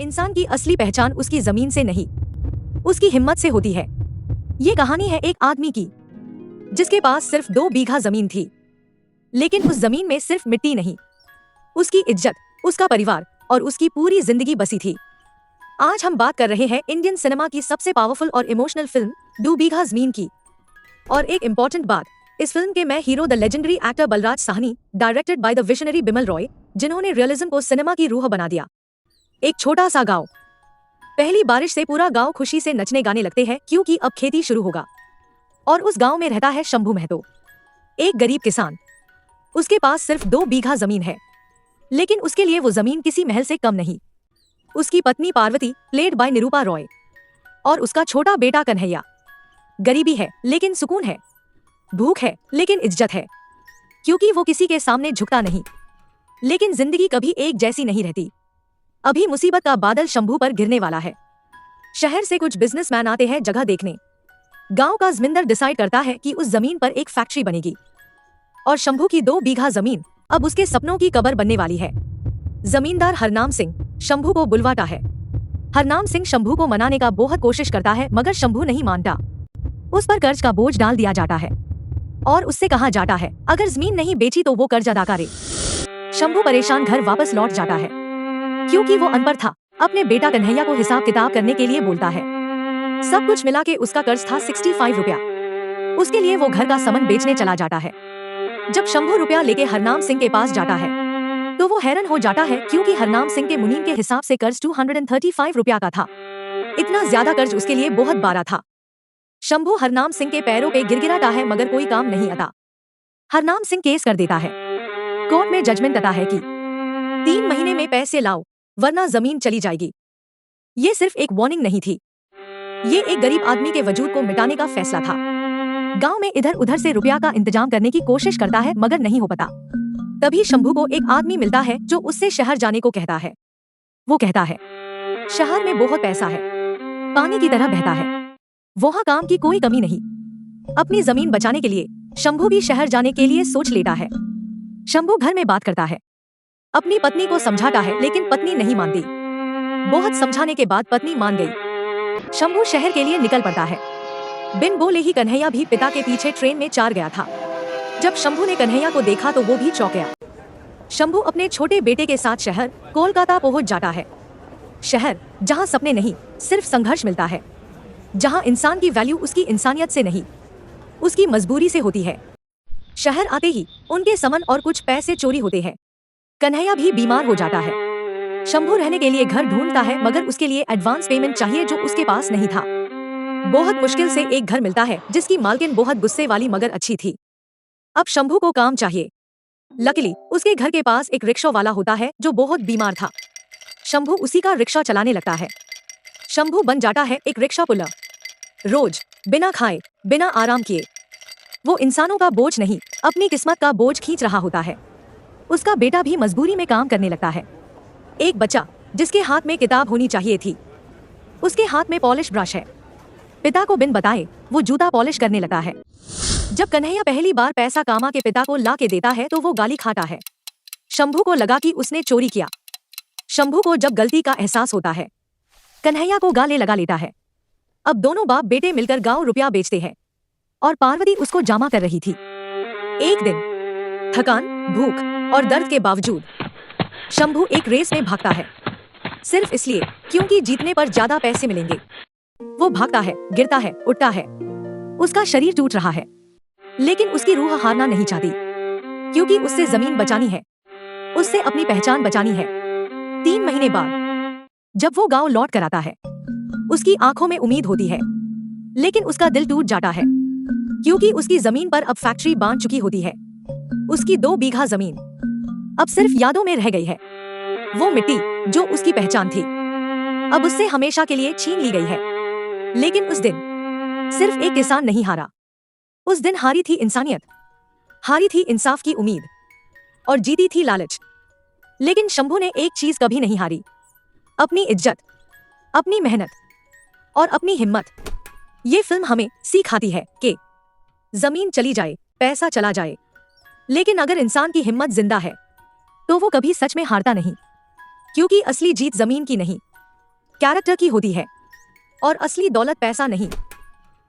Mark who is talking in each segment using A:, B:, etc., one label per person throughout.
A: इंसान की असली पहचान उसकी जमीन से नहीं, उसकी हिम्मत से होती है। ये कहानी है एक आदमी की जिसके पास सिर्फ 2 बीघा जमीन थी, लेकिन उस जमीन में सिर्फ मिट्टी नहीं, उसकी इज्जत, उसका परिवार और उसकी पूरी जिंदगी बसी थी। आज हम बात कर रहे हैं इंडियन सिनेमा की सबसे पावरफुल और इमोशनल फिल्म 2 बीघा जमीन की। और एक इम्पॉर्टेंट बात, इस फिल्म के मैं hero the legendary actor Balraj Sahni, directed by the visionary Bimal Roy, जिन्होंने रियलिज्म को सिनेमा की रूह बना दिया। एक छोटा सा गांव, पहली बारिश से पूरा गांव खुशी से नचने गाने लगते हैं क्योंकि अब खेती शुरू होगा। और उस गांव में रहता है शंभू महतो, एक गरीब किसान। उसके पास सिर्फ 2 बीघा जमीन है, लेकिन उसके लिए वो जमीन किसी महल से कम नहीं। उसकी पत्नी पार्वती, प्लेड बाय निरूपा रॉय, और उसका छोटा बेटा कन्हैया। गरीबी है लेकिन सुकून है, भूख है लेकिन इज्जत है, क्योंकि वो किसी के सामने झुकता नहीं। लेकिन जिंदगी कभी एक जैसी नहीं रहती। अभी मुसीबत का बादल शंभू पर गिरने वाला है। शहर से कुछ बिजनेसमैन आते हैं जगह देखने। गांव का जमींदार डिसाइड करता है कि उस जमीन पर एक फैक्ट्री बनेगी, और शंभू की 2 बीघा जमीन अब उसके सपनों की कब्र बनने वाली है। जमींदार हरनाम सिंह शंभू को बुलवाता है। हरनाम सिंह शंभू को मनाने का बहुत कोशिश करता है, मगर शंभू नहीं मानता। उस पर कर्ज का बोझ डाल दिया जाता है और उससे कहा जाता है अगर जमीन नहीं बेची तो वो कर्ज अदा करे। शंभू परेशान घर वापस लौट जाता है, क्योंकि वो अनपढ़ था। अपने बेटा कन्हैया को हिसाब किताब करने के लिए बोलता है। सब कुछ मिला के उसका कर्ज था 65 रुपया। उसके लिए वो घर का सामान बेचने चला जाता है। जब शंभू रुपया लेके हरनाम सिंह के पास जाता है तो वो हैरान हो जाता है, क्योंकि हरनाम सिंह के मुनीम के हिसाब से कर्ज 235 रुपया का था। इतना ज्यादा कर्ज उसके लिए बहुत बारा था। शंभू हरनाम सिंह के पैरों पे गिड़गिड़ाता है, मगर कोई काम नहीं आता। हरनाम सिंह केस कर देता है। कोर्ट में जजमेंट आता है कि 3 महीने में पैसे लाओ वरना जमीन चली जाएगी। ये सिर्फ एक वार्निंग नहीं थी, ये एक गरीब आदमी के वजूद को मिटाने का फैसला था। गांव में इधर उधर से रुपया का इंतजाम करने की कोशिश करता है, मगर नहीं हो पाता। तभी शंभू को एक आदमी मिलता है जो उससे शहर जाने को कहता है। वो कहता है शहर में बहुत पैसा है, पानी की तरह बहता है, वहाँ काम की कोई कमी नहीं। अपनी जमीन बचाने के लिए शंभू भी शहर जाने के लिए सोच लेता है। शंभू घर में बात करता है, अपनी पत्नी को समझाता है, लेकिन पत्नी नहीं मानती। बहुत समझाने के बाद पत्नी मान गई। शंभू शहर के लिए निकल पड़ता है। बिन बोले ही कन्हैया भी पिता के पीछे ट्रेन में चढ़ गया था। जब शंभू ने कन्हैया को देखा तो वो भी चौंक गया। शंभू अपने छोटे बेटे के साथ शहर कोलकाता पहुंच जाता है। शहर जहां सपने नहीं, सिर्फ संघर्ष मिलता है, जहां इंसान की वैल्यू उसकी इंसानियत से नहीं, उसकी मजबूरी से होती है। शहर आते ही उनके सामान और कुछ पैसे चोरी होते हैं। कन्हैया भी बीमार हो जाता है। शंभू रहने के लिए घर ढूंढता है, मगर उसके लिए एडवांस पेमेंट चाहिए जो उसके पास नहीं था। बहुत मुश्किल से एक घर मिलता है जिसकी मालकिन बहुत गुस्से वाली मगर अच्छी थी। अब शंभू को काम चाहिए। लकीली उसके घर के पास एक रिक्शा वाला होता है जो बहुत बीमार था। शंभू उसी का रिक्शा चलाने लगता है। शंभू बन जाता है एक रिक्शा पुलर। रोज बिना खाए बिना आराम किए वो इंसानों का बोझ नहीं, अपनी किस्मत का बोझ खींच रहा होता है। उसका बेटा भी मजबूरी में काम करने लगता है। एक बच्चा जिसके हाथ में किताब होनी चाहिए थी, उसके हाथ में पॉलिश ब्रश है। पिता को बिन बताए वो जूता पॉलिश करने लगा है। जब कन्हैया पहली बार पैसा कामा के पिता को ला के देता है तो वो गाली खाता है। शंभू को लगा कि उसने चोरी किया। शंभू को जब गलती का एहसास होता है, कन्हैया को गाले लगा लेता है। अब दोनों बाप बेटे मिलकर गांव रुपया बेचते हैं, और पार्वती उसको जमा कर रही थी। एक दिन थकान, भूख और दर्द के बावजूद शंभू एक रेस में भागता है, सिर्फ इसलिए क्योंकि जीतने पर ज्यादा पैसे मिलेंगे। वो भागता है, गिरता है, उठता है। उसका शरीर टूट रहा है, लेकिन उसकी रूह हारना नहीं चाहती, क्योंकि उससे जमीन बचानी है, उससे अपनी पहचान बचानी है। 3 महीने बाद जब वो गांव लौट कर आता है, उसकी आंखों में उम्मीद होती है, लेकिन उसका दिल टूट जाता है, क्योंकि उसकी जमीन पर अब फैक्ट्री बांध चुकी होती है। उसकी 2 बीघा जमीन अब सिर्फ यादों में रह गई है। वो मिट्टी जो उसकी पहचान थी अब उससे हमेशा के लिए छीन ली गई है। लेकिन उस दिन सिर्फ एक किसान नहीं हारा, उस दिन हारी थी इंसानियत, हारी थी इंसाफ की उम्मीद, और जीती थी लालच। लेकिन शंभू ने एक चीज कभी नहीं हारी, अपनी इज्जत, अपनी मेहनत और अपनी हिम्मत। ये फिल्म हमें सिखाती है कि जमीन चली जाए, पैसा चला जाए, लेकिन अगर इंसान की हिम्मत जिंदा है तो वो कभी सच में हारता नहीं, क्योंकि असली जीत जमीन की नहीं, कैरेक्टर की होती है और असली दौलत पैसा नहीं,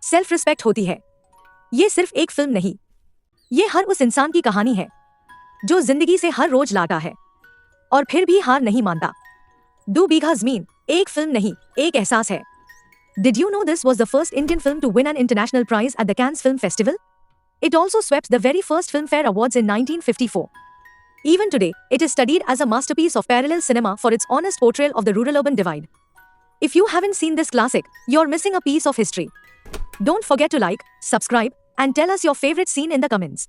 A: सेल्फ रिस्पेक्ट होती है। ये सिर्फ एक फिल्म नहीं, ये हर उस इंसान की कहानी है जो जिंदगी से हर रोज लाता है और फिर भी हार नहीं मानता। 2 बीघा जमीन एक फिल्म नहीं, एक एहसास है। Did you know this was the first Indian film to win an international prize at the Cannes Film Festival? It also swept the very first Filmfare Awards in 1954. Even today, it is studied as a masterpiece of parallel cinema for its honest portrayal of the rural-urban divide. If you haven't seen this classic, you're missing a piece of history. Don't forget to like, subscribe, and tell us your favorite scene in the comments.